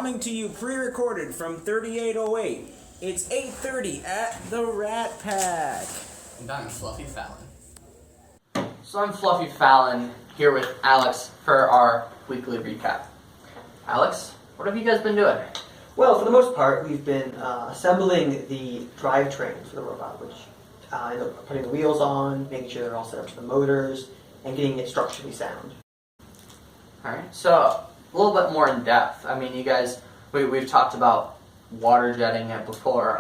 Coming to you pre-recorded from 3808. It's 8:30 at the Rat Pack. And I'm Fluffy Fallon. So I'm Fluffy Fallon here with Alex for our weekly recap. Alex, what have you guys been doing? Well, for the most part, we've been assembling the drivetrain for the robot, which putting the wheels on, making sure they're all set up to the motors, and getting it structurally sound. Alright, so a little bit more in depth. I mean, you guys, we've talked about water jetting it before,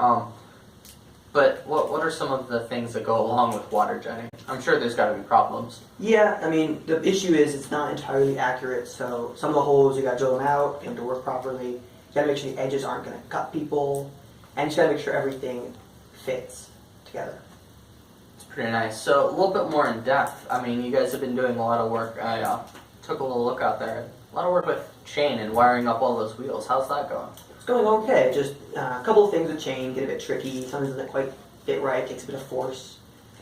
but what are some of the things that go along with water jetting? I'm sure there's got to be problems. Yeah, I mean, the issue is it's not entirely accurate, so some of the holes, you got to drill them out, get them to work properly. You got to make sure the edges aren't going to cut people, and you just got to make sure everything fits together. It's pretty nice. So a little bit more in depth. I mean, you guys have been doing a lot of work. I took a little look out there. A lot of work with chain and wiring up all those wheels. How's that going? It's going okay. Just a couple of things with chain get a bit tricky. Sometimes it doesn't quite fit right. It takes a bit of force.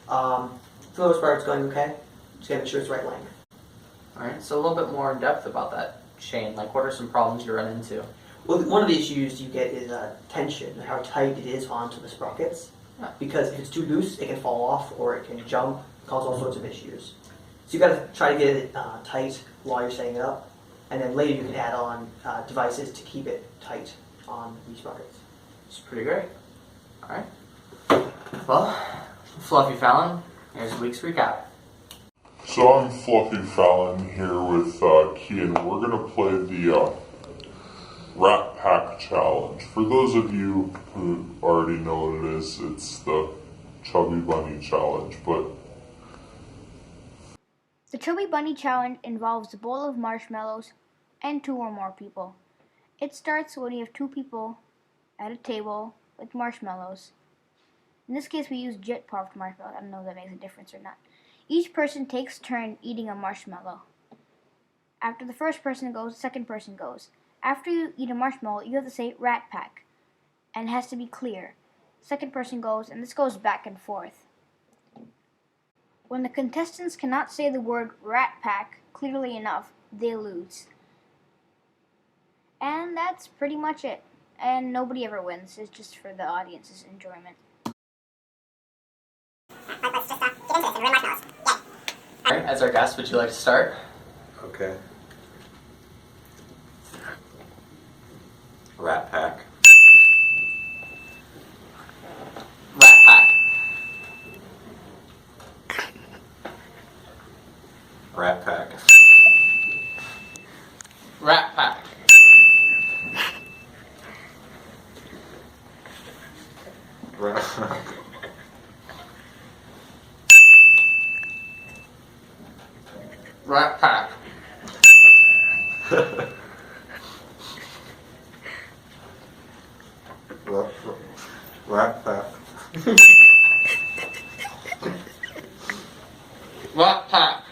For the most part, it's going okay. Just gotta make sure it's the right length. Alright, so a little bit more in depth about that chain. Like, what are some problems you run into? Well, one of the issues you get is tension, how tight it is onto the sprockets. Yeah. Because if it's too loose, it can fall off or it can jump, cause all sorts of issues. So you got to try to get it tight while you're setting it up, and then later you can add on devices to keep it tight on the sprockets. It's pretty great. Alright. Well, Fluffy Fallon, here's the week's recap. So I'm Fluffy Fallon here with Key, and we're going to play the Rat Pack Challenge. For those of you who already know what it is, it's the Chubby Bunny Challenge, but The Chubby Bunny Challenge involves a bowl of marshmallows and 2 or more people. It starts when you have 2 people at a table with marshmallows. In this case, we use jet-puffed marshmallows. I don't know if that makes a difference or not. Each person takes turn eating a marshmallow. After the first person goes, the second person goes. After you eat a marshmallow, you have to say Rat Pack, and it has to be clear. Second person goes, and this goes back and forth. When the contestants cannot say the word Rat Pack clearly enough, they lose. And that's pretty much it. And nobody ever wins. It's just for the audience's enjoyment. Let's just get into this and ruin marshmallows. Yay. Alright, as our guest, would you like to start? Okay. Rat Pack. Rat Pack. Rat Pack. Rat Pack. Rat Pack. Rat Pack. Rat Pack. Rat Pack.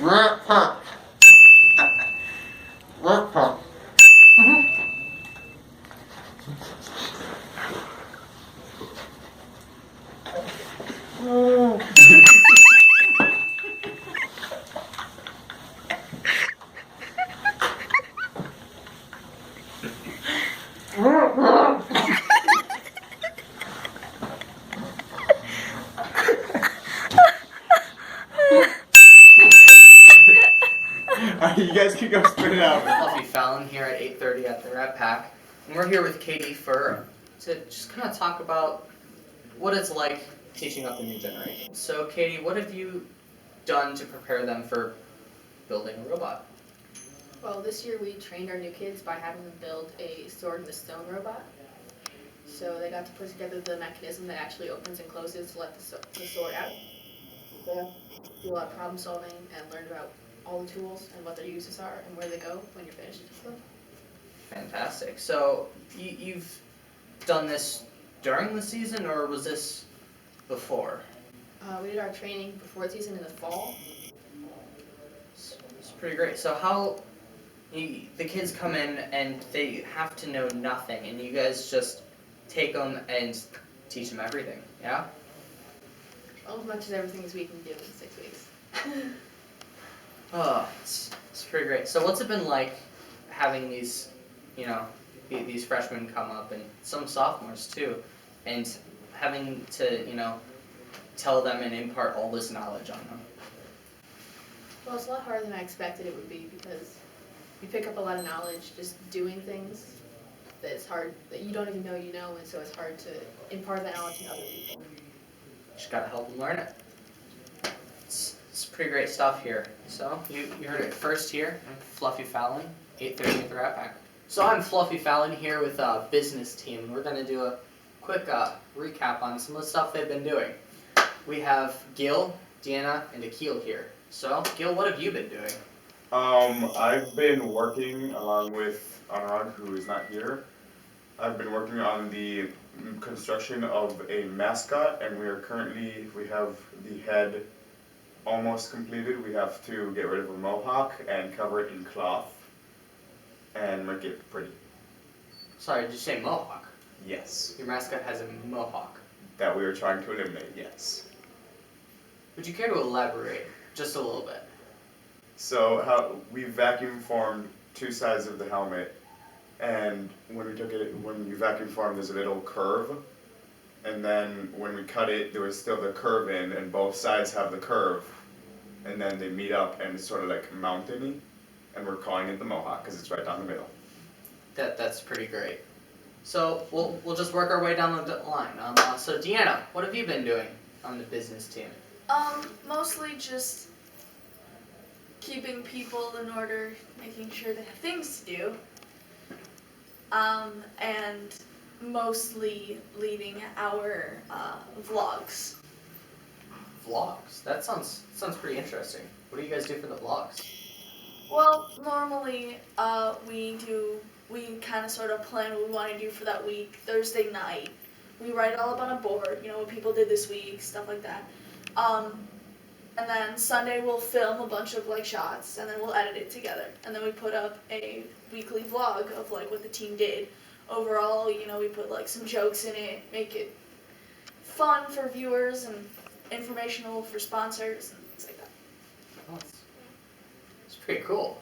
Rat Pack. Rat Pack. You guys can go spit it out. Fluffy Fallon here at 8:30 at the Rat Pack, and we're here with Katie to just kind of talk about what it's like teaching up the new generation. So, Katie, what have you done to prepare them for building a robot? Well, this year we trained our new kids by having them build a sword and a stone robot. So they got to put together the mechanism that actually opens and closes to let the sword out. They have to do a lot of problem solving and learn about all the tools and what their uses are and where they go when you're finished with them. Fantastic. So you've done this during the season, or was this before? We did our training before the season in the fall. It's pretty great. So how the kids come in and they have to know nothing, and you guys just take them and teach them everything, yeah? Well, as much as everything as we can do in 6 weeks. Oh, it's pretty great. So what's it been like having these, these freshmen come up and some sophomores too, and having to, tell them and impart all this knowledge on them? Well, it's a lot harder than I expected it would be because you pick up a lot of knowledge just doing things that it's hard, that you don't even know you know, and so it's hard to impart that knowledge to other people. Just gotta help them learn it. It's pretty great stuff here. So you heard it first here. I'm Fluffy Fallon, 8:30 at the Rat Pack. So I'm Fluffy Fallon here with a business team. We're gonna do a quick recap on some of the stuff they've been doing. We have Gil, Deanna, and Akil here. So Gil, what have you been doing? I've been working along with Anurag, who is not here. I've been working on the construction of a mascot, and we have the head almost completed. We have to get rid of a mohawk and cover it in cloth and make it pretty. Sorry, did you say mohawk? Yes. Your mascot has a mohawk. That we are trying to eliminate, yes. Would you care to elaborate just a little bit? So how we vacuum formed two sides of the helmet, and when you vacuum form, there's a little curve, and then when we cut it, there was still the curve in, and both sides have the curve, and then they meet up, and it's sort of like mountainy, and we're calling it the mohawk because it's right down the middle. That's pretty great. So we'll just work our way down the line. So Deanna, what have you been doing on the business team? Mostly just keeping people in order, making sure they have things to do, and mostly leading our vlogs. Vlogs? That sounds pretty interesting. What do you guys do for the vlogs? Well, normally we kind of sort of plan what we want to do for that week. Thursday night, we write it all up on a board, what people did this week, stuff like that. And then Sunday we'll film a bunch of shots, and then we'll edit it together. And then we put up a weekly vlog of what the team did. Overall, we put some jokes in it, make it fun for viewers and informational for sponsors and things like that. Oh, it's pretty cool.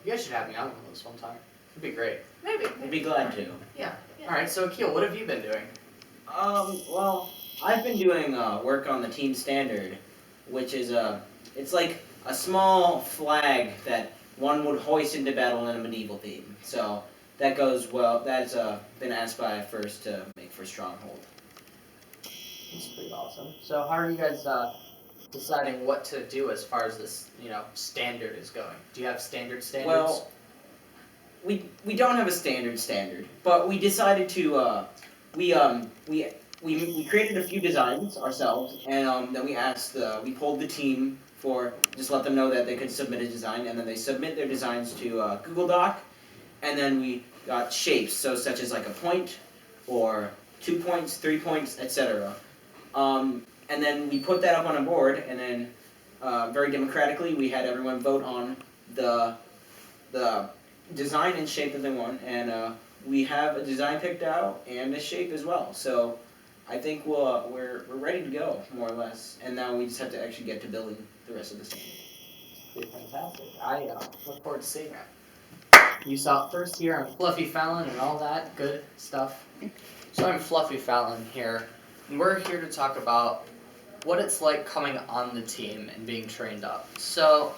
You guys should have me on one of those one time. It'd be great. Maybe. I'd be glad to. Yeah. Alright, so Akil, what have you been doing? Well, I've been doing work on the team standard, which is it's like a small flag that one would hoist into battle in a medieval theme. So that goes well. That's been asked by first to make for Stronghold. That's pretty awesome. So how are you guys deciding what to do as far as this, standard is going? Do you have standards? Well, we don't have a standard, but we decided to we created a few designs ourselves, and then we polled the team for just let them know that they could submit a design, and then they submit their designs to Google Doc, and then we got shapes, so such as like a point, or 2 points, 3 points, etc. And then we put that up on a board, and then very democratically we had everyone vote on the design and shape that they want, and we have a design picked out and a shape as well. So I think we're ready to go, more or less, and now we just have to actually get to building the rest of the standard. It's fantastic. I look forward to seeing that. You saw it first here on Fluffy Fallon and all that good stuff. So I'm Fluffy Fallon here, and we're here to talk about what it's like coming on the team and being trained up. So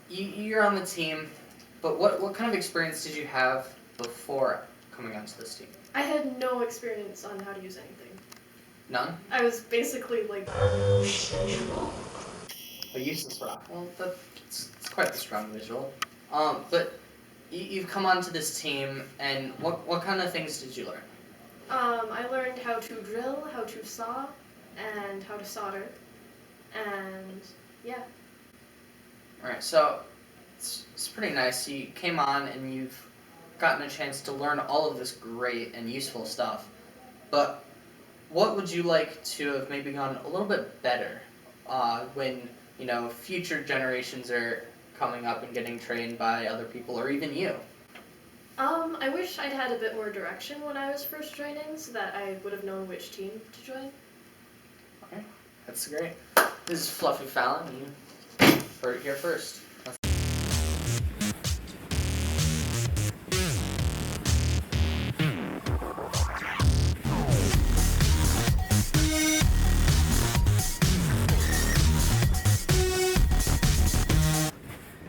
you're on the team, but what kind of experience did you have before coming onto this team? I had no experience on how to use anything. None? I was basically A useless rock. Well, it's quite the strong visual. But you've come onto this team, and what kind of things did you learn? I learned how to drill, how to saw, and how to solder, and yeah. Alright, so it's pretty nice. You came on and you've gotten a chance to learn all of this great and useful stuff. But what would you like to have maybe gone a little bit better when, you know, future generations are coming up and getting trained by other people, or even you? I wish I'd had a bit more direction when I was first joining, so that I would have known which team to join. Okay, that's great. This is Fluffy Fallon. You heard it here first.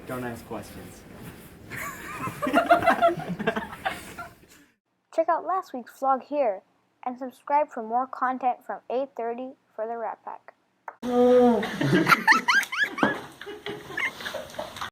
Don't ask questions. Check out last week's vlog here and subscribe for more content from 8:30 for the Rat Pack.